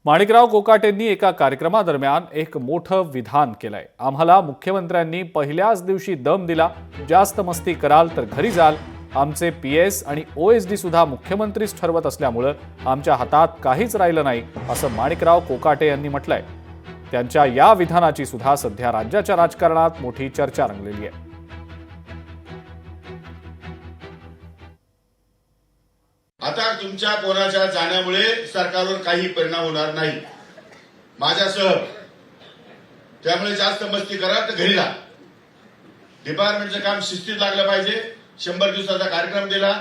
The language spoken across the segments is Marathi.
माणिकराव कोकाटेंनी एका कार्यक्रमादरम्यान एक मोठं विधान केलंय। आम्हाला मुख्यमंत्र्यांनी पहिल्याच दिवशी दम दिला, जास्त मस्ती कराल तर घरी जाल। आमचे पीएस आणि ओएसडी सुद्धा मुख्यमंत्रीच ठरवत असल्यामुळे आमच्या हातात काहीच राहिलं नाही, असं माणिकराव कोकाटे यांनी म्हटलंय। त्यांच्या या विधानाची सुद्धा सध्या राज्याच्या राजकारणात मोठी चर्चा रंगलेली आहे। आता तुमच्या कोणाच्या जाण्यामुळे सरकारवर काही परिणाम होणार नाही माझ्यासह। त्यामुळे जास्त मस्ती करा तर घरी जा। डिपार्टमेंटचं काम शिस्तीत लागलं पाहिजे। 100 दिवसाचा कार्यक्रम दिला।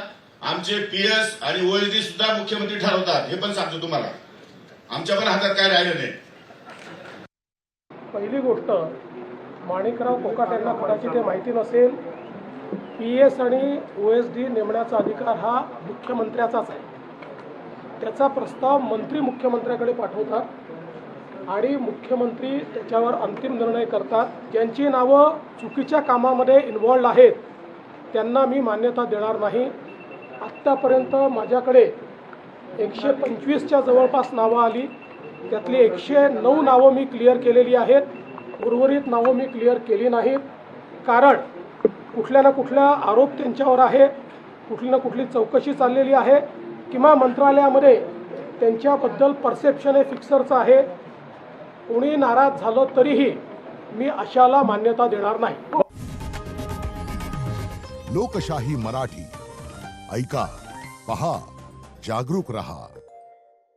आमचे पीएस आणि ओएसडी सुद्धा मुख्यमंत्री ठरवतात, हे पण सांगतो तुम्हाला। आमच्या पण हातात काय राहिलं नाही। पहिली गोष्ट, माणिकराव कोकाटेंना कदाचित ते माहिती नसेल, पीएस आणि ओएसडी नेमण्याचा अधिकार हा मुख्यमंत्र्याचाच आहे। त्याचा प्रस्ताव मंत्री मुख्यमंत्र्याकडे पाठवतात आणि मुख्यमंत्री त्याच्यावर अंतिम निर्णय करतात। ज्यांची नावं चुकीच्या कामामध्ये इन्व्हॉल्ड आहेत त्यांना मी मान्यता देणार नाही। आत्तापर्यंत माझ्याकडे 125च्या जवळपास नावं आली, त्यातली 109 नावं मी क्लिअर केलेली आहेत। उर्वरित नावं मी क्लिअर केली नाहीत, कारण कुठल्या ना कुठला आरोप त्यांच्यावर आहे, कुठली ना कुठली चौकशी चाललेली आहे किंवा मंत्रालयामध्ये त्यांच्याबद्दल परसेप्शन हे फिक्सरचं आहे। कोणी नाराज झालं तरीही मी अशाला मान्यता देणार नाही। लोकशाही मराठी ऐका, पहा, जागरूक रहा।